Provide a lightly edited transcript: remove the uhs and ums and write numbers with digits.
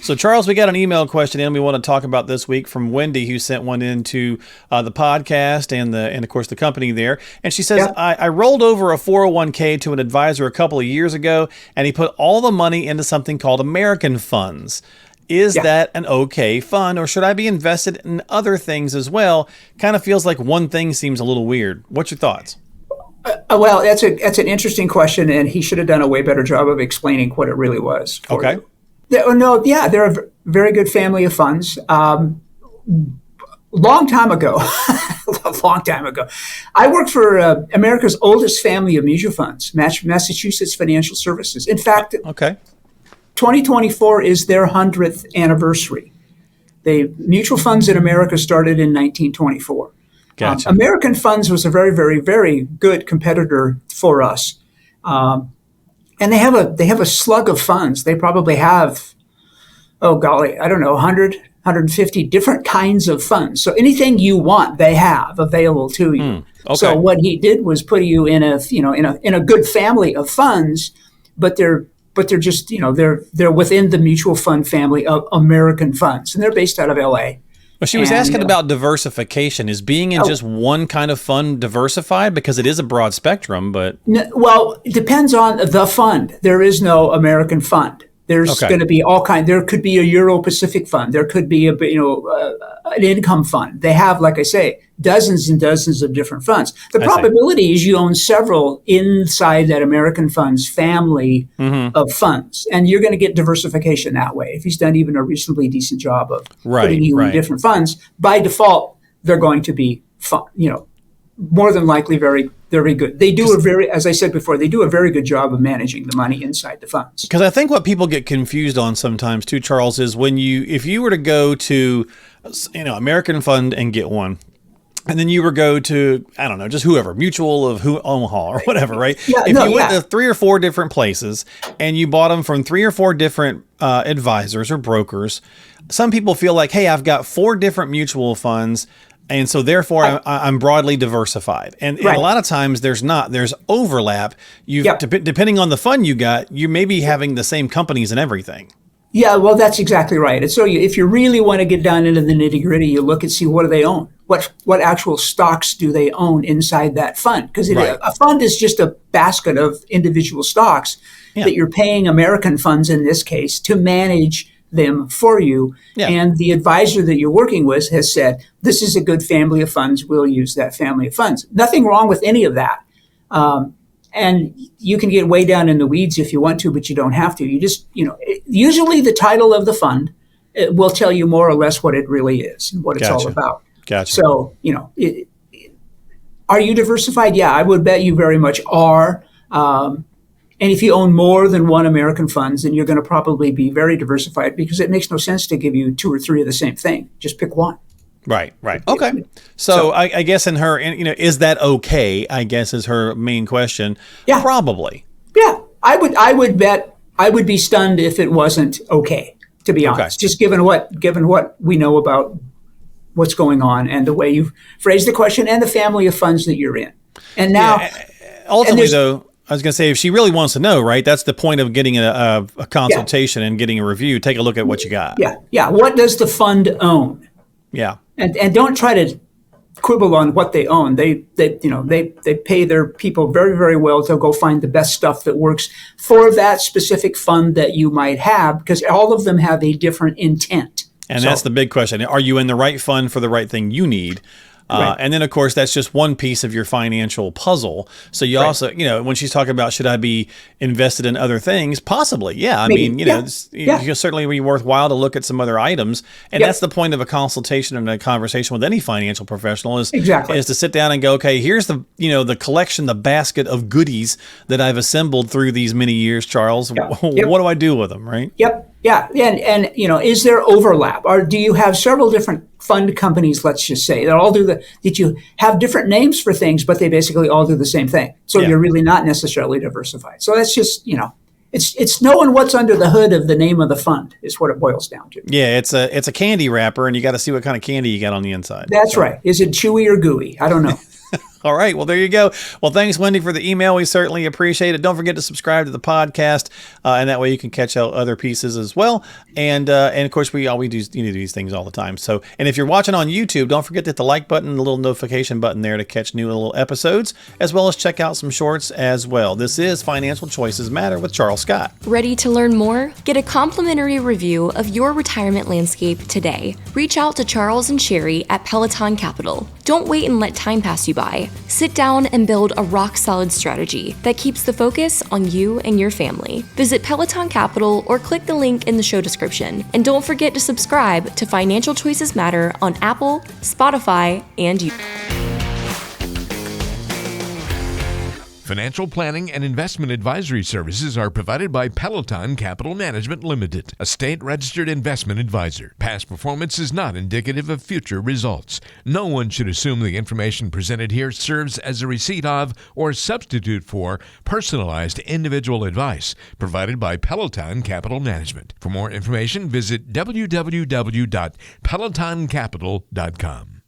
So, Charles, we got an email question in we want to talk about this week from Wendy, who sent one into the podcast and of course the company there. And she says, Yeah. I rolled over a 401k to an advisor a couple of years ago, and he put all the money into something called American funds. Is that an okay fund, or should I be invested in other things as well? Kind of feels like one thing seems a little weird. What's your thoughts? Well, that's an interesting question, and he should have done a way better job of explaining what it really was. Okay. They're a very good family of funds. Long time ago, I worked for America's oldest family of mutual funds, Massachusetts Financial Services. In fact, Okay. 2024 is their 100th anniversary. The mutual funds in America started in 1924. Gotcha. American Funds was a very, very, very good competitor for us. And they have a slug of funds. They probably have, oh golly, I don't know, 100, 150 different kinds of funds. So anything you want, they have available to you. Okay. So what he did was put you in a good family of funds, but they're just, they're within the mutual fund family of American funds, and they're based out of LA. Well, she was asking about diversification. Is being in just one kind of fund diversified? Because it is a broad spectrum, but... Well, it depends on the fund. There is no American fund. There's going to be all kinds. There could be a Euro-Pacific fund. There could be an income fund. They have, like I say, dozens and dozens of different funds. The probability is you own several inside that American funds family of funds, and you're going to get diversification that way. If he's done even a reasonably decent job of putting you in different funds, by default, they're going to be more than likely very, very good. They do as I said before, they do a very good job of managing the money inside the funds. Because I think what people get confused on sometimes too, Charles, is if you were to go to, American Fund and get one, and then you were go to, I don't know, just whoever, Mutual of Omaha or whatever, right? If you went to 3 or 4 different places and you bought them from 3 or 4 different advisors or brokers, some people feel like, hey, I've got 4 different mutual funds, and so therefore I'm broadly diversified. And a lot of times there's overlap. Depending on the fund you got, you may be having the same companies and everything. Yeah, well, that's exactly right. And so if you really want to get down into the nitty gritty, you look and see what do they own? What actual stocks do they own inside that fund? Because a fund is just a basket of individual stocks that you're paying American funds, in this case, to manage them for you. Yeah. And the advisor that you're working with has said, this is a good family of funds. We'll use that family of funds. Nothing wrong with any of that. And you can get way down in the weeds if you want to, but you don't have to. You just, usually the title of the fund will tell you more or less what it really is and what it's all about. Gotcha. So, are you diversified? Yeah, I would bet you very much are. And if you own more than one American funds, then you're going to probably be very diversified, because it makes no sense to give you 2 or 3 of the same thing. Just pick one. Right. Okay. So I guess is that okay? I guess is her main question. Yeah. Probably. Yeah. I would bet I would be stunned if it wasn't okay, to be honest. Just given what we know about what's going on and the way you've phrased the question and the family of funds that you're in. And now ultimately though, I was going to say, if she really wants to know, right, that's the point of getting a consultation and getting a review. Take a look at what you got. Yeah. What does the fund own? Yeah. And don't try to quibble on what they own. They pay their people very, very well to go find the best stuff that works for that specific fund that you might have, because all of them have a different intent. And that's the big question. Are you in the right fund for the right thing you need? And then, of course, that's just one piece of your financial puzzle. So you also, when she's talking about, should I be invested in other things? Possibly. Yeah. It's certainly be worthwhile to look at some other items. And that's the point of a consultation and a conversation with any financial professional is to sit down and go, okay, here's the collection, the basket of goodies that I've assembled through these many years, Charles. What do I do with them? Right. Yep. Yeah. And is there overlap, or do you have several different fund companies, let's just say, that all did you have different names for things, but they basically all do the same thing. So you're really not necessarily diversified. So that's just, it's knowing what's under the hood of the name of the fund is what it boils down to. Yeah. It's a candy wrapper, and you got to see what kind of candy you got on the inside. That's right. Is it chewy or gooey? I don't know. All right. Well, there you go. Well, thanks, Wendy, for the email. We certainly appreciate it. Don't forget to subscribe to the podcast, and that way you can catch out other pieces as well. And of course, we do these things all the time. So, and if you're watching on YouTube, don't forget to hit the like button, the little notification button there to catch new little episodes, as well as check out some shorts as well. This is Financial Choices Matter with Charles Scott. Ready to learn more? Get a complimentary review of your retirement landscape today. Reach out to Charles and Sherry at Pelleton Capital. Don't wait and let time pass you by. Sit down and build a rock-solid strategy that keeps the focus on you and your family. Visit Pelleton Capital or click the link in the show description. And don't forget to subscribe to Financial Choices Matter on Apple, Spotify, and YouTube. Financial planning and investment advisory services are provided by Pelleton Capital Management Limited, a state-registered investment advisor. Past performance is not indicative of future results. No one should assume the information presented here serves as a receipt of or substitute for personalized individual advice provided by Pelleton Capital Management. For more information, visit www.pelletoncapital.com.